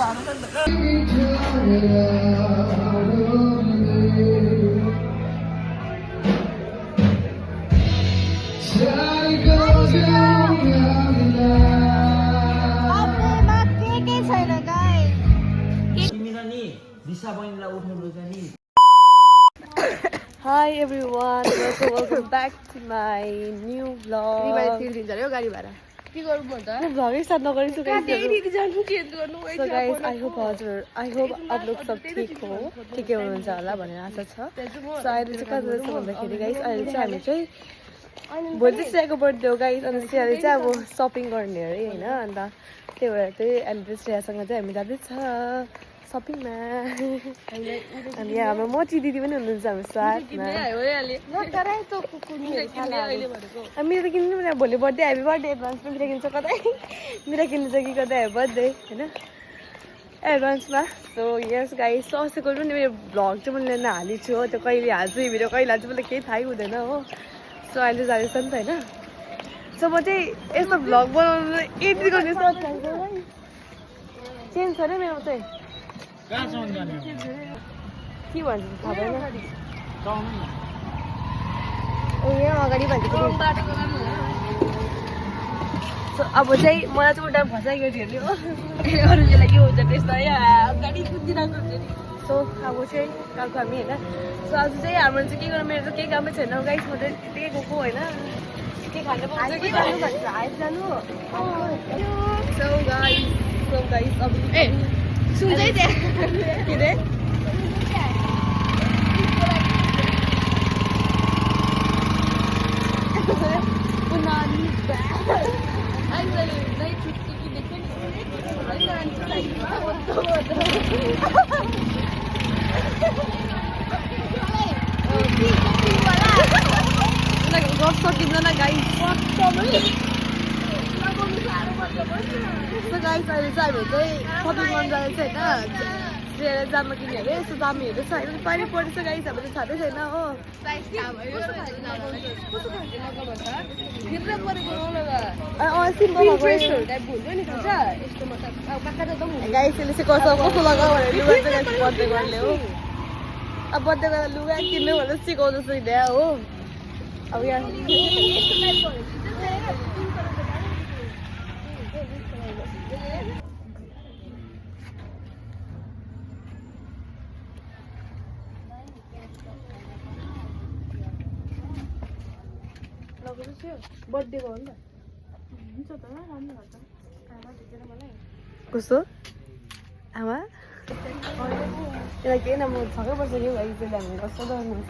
Hi everyone, welcome back to my new vlog. Vlog start नगरिसु guys. So guys, I hope आप लोग सब ठीक हो, ठिकै हुनुहुन्छ होला भनेर आशा छ. So अहिले चाहिँ कता छ भन्दाखेरि guys, अहिले चाहिँ हामी चाहिँ भोलि चाहिँ श्रेयाको बर्थडे हो guys, अनि श्रेयाले चाहिँ अब सपिङ गर्ने अरे हैन, अन्त त्यही भएर चाहिँ हामी श्रेयासँग चाहिँ हामी जाँदैछ सपिङमा. अनि यहाँ हाम्रो मोची दिदी पनि हुनुहुन्छ हाम्रो साथमा. मेरो त किन्नु पनि भोलि बर्थडे ह्याप्पी बर्थडे एडभान्स पनि किन्छ कतै मेरो किन्नु छ कि कतै ह्याप्पी बर्थडे होइन एडभान्समा. सो यस गाइस, अस्तिको पनि मेरो भ्लग चाहिँ मैले नहालेको छु हो, त्यो कहिले हाल्छु भिडियो कहिले हाल्छु मलाई केही थाहै हुँदैन हो. सो अहिले जाँदैछ नि त होइन. सो म चाहिँ यस्तो भ्लग बनाउनु एडिट गर्ने सोच चेन्ज छ अरे मेरो चाहिँ के भन्छ थाहा भएन. यहाँ अगाडि भन्छ अब चाहिँ मलाई चाहिँ उल्टा फसाइगयो थियो हो, अरूलाई के हुन्छ त्यस्तो यहाँ अगाडि कुदिरहेको हुन्छ नि. सो अब चाहिँ गएको हामी होइन. सो आज चाहिँ हाम्रो चाहिँ के गर्नु, मेरो त केही कामै छैन गाइस, म चाहिँ त्यही गएको होइन. के खानु पाउँछ कि जानु. सो गाइस अब सुन्दै थिएँ के रे गफ सकिँदैन गाइस. So guys, अहिले चाहिँ हामी चाहिँ सपिङ गर्न जाँदैछ होइन. श्रेयाले जामा किन्यो अरे, यस्तो दामीहरू छ होइन. पानी पर्दैछ गाइस, हाम्रो चाहिँ थाहै छैन हो. गाइस यसले चाहिँ कस्तो लगाऊ भनेर लुगा चाहिँ बर्थडे गर्ने हो. अब बर्थडे गर्दा लुगा किन्नु भनेर सिकाउँदैछ हिँड्या हो. अब यहाँ बर्थडेको हो नि त. हुन्छ त राम्रो हुन्छ. आमा दिएर मलाई कस्तो आमा यसलाई केही न म छक्कै पर्छ कि भाइ त्यसले हामी कस्तो गर्नुहुन्छ.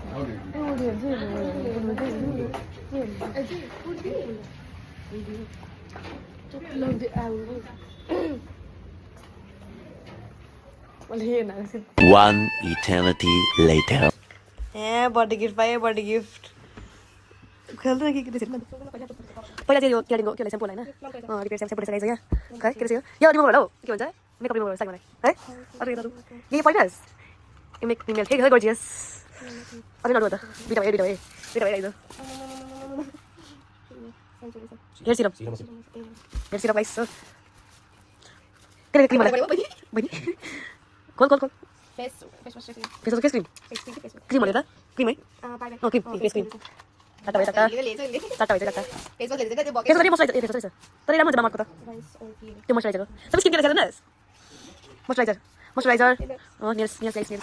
One eternity later. ए बर्थडे गिफ्ट पाएँ, बर्थडे गिफ्ट खेल्दैन के पहिला चाहिँ यो क्यारिङको के स्याम्पल होइन रिपेयर स्याम्पल रहेछ यहाँ खै के रहेछ यो रिमुभर होला हौ के भन्छ मेकअप रिमुभर साइड मलाई है अरू यही पहिलास् यो मेक फिमेल के गर्जियस अझै नडु त दुईटा भयो आइज हेयर सिरप गाइस के क्रिम होला बहिनी खोल फेस क्रिम क्रिम होला त क्रिम है cream face cream Tata. Eso tadi moisturizer. Tadi lama jema marko ta. Itu moisturizer. Tapi skin care ada moisturizer. Oh, nails. Reaction reaction.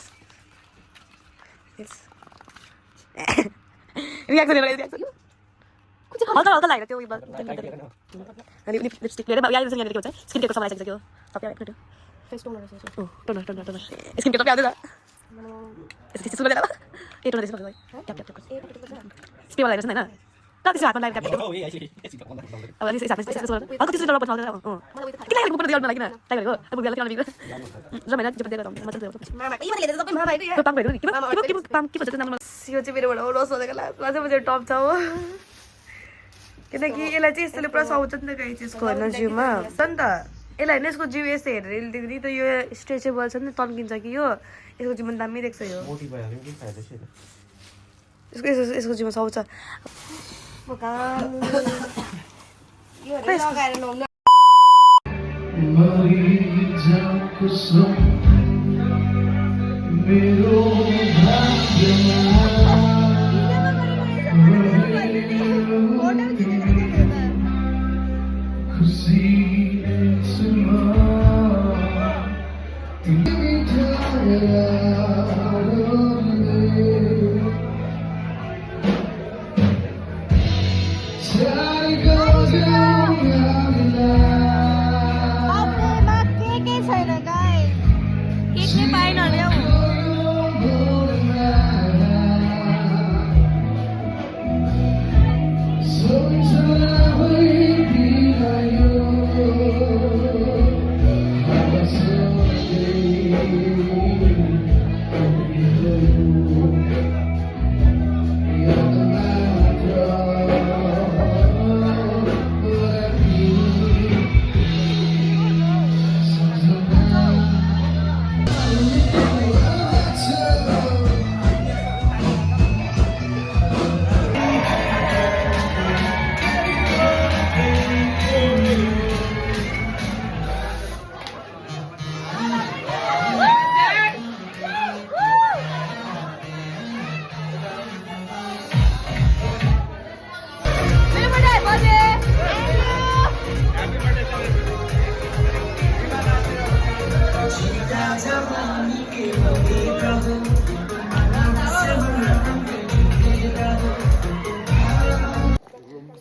कुछ हल्का लागेर त्यो उयो अनि लिपस्टिक लिएर यहाँ चाहिँ के भन्छ स्किन केयरको सामान आइसक्यो सबै एक minute face toner skin care त आउँदैन यसो सुनेर ए टोनर यसो गर्दै ट्याप स्प्रे वाला रहेछ हैन त त्यसो हातमा लाइभ ट्याप अब अनि यसो हल्का त्यसो डलर पछाउँदै के लागेको पुरा दियल लाग्दैन टाइगरको अब बेला के लाग्दैन जमेना जे पत्ते गर्दा मजा मामा यी मैले सबै मामा भाइ त्यो पाम भयो नि के भन्छ नाम यो चाहिँ मेरोबाट हो रस भनेको लाग्छ म चाहिँ टप छ हो किनकि यसलाई चाहिँ यस्तोले पुरा सुहाउँछ नि त गाई चाहिँ यसको होइन जिउमा छ नि त यसलाई होइन यसको जिउ यस्तो हेरेर देख्दै त यो स्ट्रेचेबल छ नि तन्किन्छ कि यो यसको जिउमा दामी देख्छ यो यसको जिउमा सुहाउँछ यो लगाएर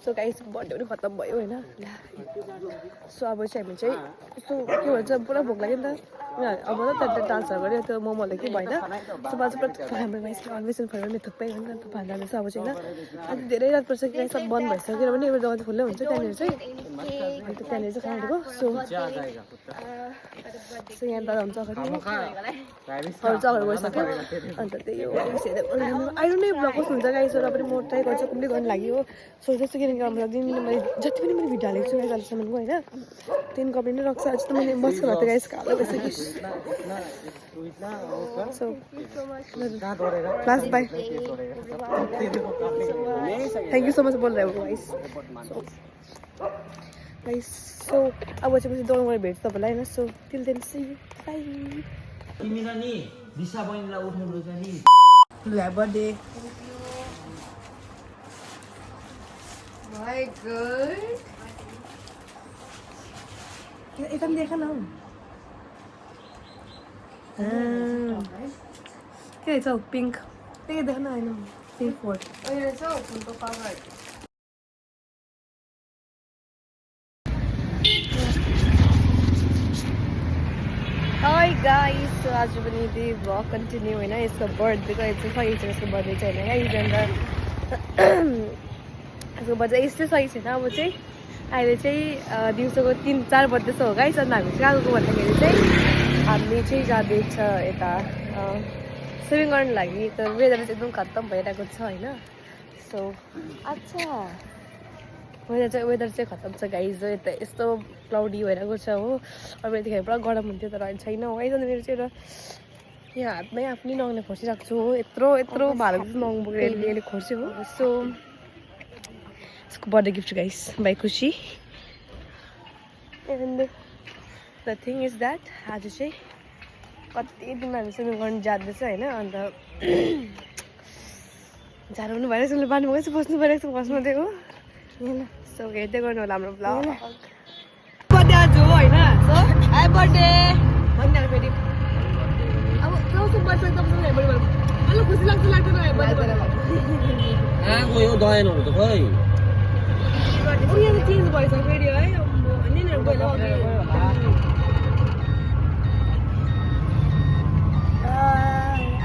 सो गाइस बर्थडे पनि खत्तम भयो होइन सो अब चाहिँ हामी चाहिँ यसो के भन्छ पुरा भोक लाग्यो नि त अब त डान्सहरू गऱ्यो त्यो मोमोले के भएन सो मलाई चाहिँ पुरा हाम्रो मान्छेले अन्वेषण भयो भने थुप्रै होइन थुप्रो जाँदैछ अब चाहिँ होइन अलिक धेरै रात पर्छ कि सब बन्द भइसक्यो किनभने एउटा जग्गा चाहिँ खुल्लै हुन्छ त्यहाँनिर चाहिँ अन्त त्यहाँनिर चाहिँ खानाको सो यहाँ दादा हुन्छ अगाडि जग्गाहरू गइसक्यो अन्त त्यही हो आइरहनु नै ब्लग कस्तो हुन्छ गाइस र पनि म ट्राई गर्छु कुनै गर्नु लागि हो सो जस्तो किनकि अब मैले जति पनि मैले भिडियो हालेको छु गाइस अहिलेसम्मको होइन त्यहाँदेखि कपडा नै राख्छ अझ त मैले बस्छु भएको गाइस कालो भइसक्यो so class bye thank you so much बोलिरहेको गाइस गाइस सो अब चाहिँ पछि दौड गरेर भेट्छु तपाईँलाई होइन so till then see you bye तिमी र नि दिशा बहिनीलाई उठाउनु छ नि ह्यापी बर्थडे My God. यता पनि देख न हौ के रहेछ हौ पिङ्क के देख न होइन pink fort Oh, yeah, so full cover. High guys so आज पनि त्यही भ्लग कन्टिन्यू होइन यसको बर्थडेको यस्तो सही छ यसको बर्थडे चाहिँ होइन गाइस यसको बर्थडे यस्तै सही छैन अब चाहिँ अहिले चाहिँ दिउँसोको 3-4 बज्दैछ हो गाइस अन्त हामी चाहिँ कहाँ गएको भन्दाखेरि चाहिँ हामी चाहिँ जाँदैछ यता स्विमिङ गर्नु लागि त वेदर चाहिँ एकदम खत्तम भइरहेको छ होइन सो अच्छा वेदर चाहिँ खत्तम छ गाइस यता यस्तो क्लाउडी भइरहेको छ हो अब यतिखेर पुरा गरम हुन्थ्यो तर अहिले छैन हो गाइस अन्त मेरो चाहिँ एउटा यहाँ हातमै आफ्नै नङले खोसिरहेको छु हो यत्रो भालो नङ बोकेर लिएर खोर्छु हो सो यसको बर्थडे गिफ्ट गाइस बाई खुसी and the thing is that आज चाहिँ कति दिन हामी स्विमिङ गर्नु जाँदैछ होइन अन्त झाडो पनि भइरहेको छ बाँड्नु भएको बस्नु भइरहेको छ बस्नु दिएको होइन सो हेर्दै गर्नु होला हाम्रो ब्लग बर्थडे आज हो होइन सो ह्यापी बर्थडे भनिहाल्नु फेरि अब चौसो वर्ष एकदम खुसी लाग्छ लाग्दैन गयो दयानहरू त खै उयो त चेन्ज भएछ फेरि है निनीहरू गयो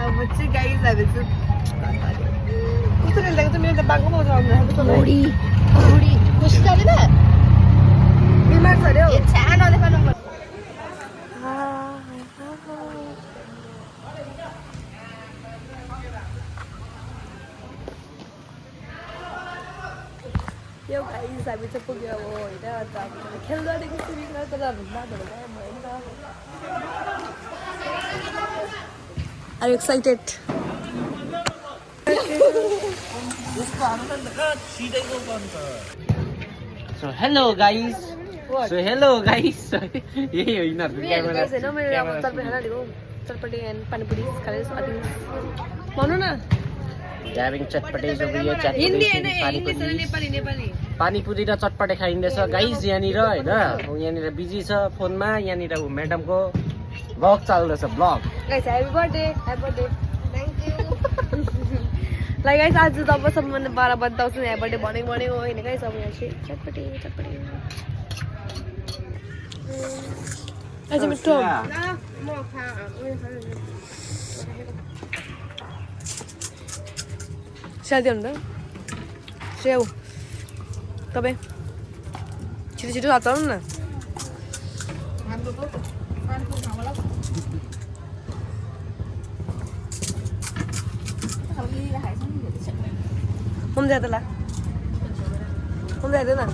अब चाहिँ गाइस हामी चाहिँ कस्तो खेल्दाखेरि चाहिँ मेरो त बाघको पाउँछ आउनु खुसी लाग्दैन बिमार छ अरे हौ सानो देखाउनु यो गाइस हामी चाहिँ पुग्यो अब होइन अन्त हामी खेल्दादेखि स्विमिङ गर्दा बाटोहरू गयो भयो Are you excited? So hello guys, What? So hello guys. यही हो यिनीहरूको क्यामेरा Guys, होइन मैले अब चटपटी खाना लिएको चटपटी एन्ड पानीपुरी खाँदैछु अति भन्नु न ह्याभिङ चटपटे जो यो हिन्दी होइन चटपटे इङ्ग्लिस होइन नेपाली नेपाली पानीपुरी र चटपटे खाइँदैछ गाइस यहाँनिर होइन यहाँनिर बिजी छ फोनमा यहाँनिर ऊ म्याडमको ब्लग चल्दैछ blog guys happy birthday Thank you. Like guys आज तबसम्म 12 बज्दा आउँछु यहाँ बर्थडे भनेको होइन गाइस अब यहाँ चाहिँ चटपटी आज मिठो म खा स्याउ दिनु त स्याउ तपाईँ छिटो छिटो हात चलाउनु न hôm giờ tôi là hôm giờ tôi là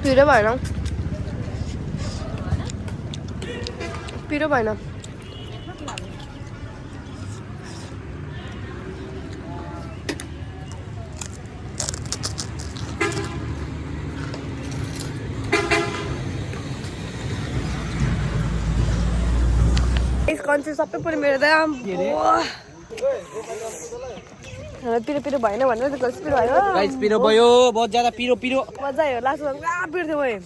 Piरो भएन पिरो भएन कन्सियस सबै पनि मेरो त पिरो पिरो भएन भनेर त कस्तो पिरो भयो गाइस पिरो भयो बहुत ज्यादा पिरो पिरो मजा आयो लास्टमा पिरो थियो भयो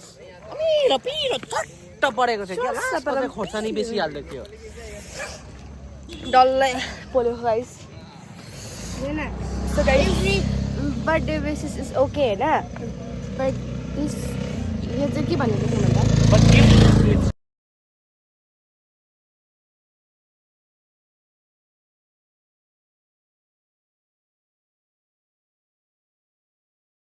पिरो पिरो छट्ट परेको छ क्या लास्टमा खोर्सानी बेसी हाल्दै थियो डल्लै पोल्यो guys So guys, every birthday wishes is okay, na? But this, यो चाहिँ के भनेको थियो भन्दा बट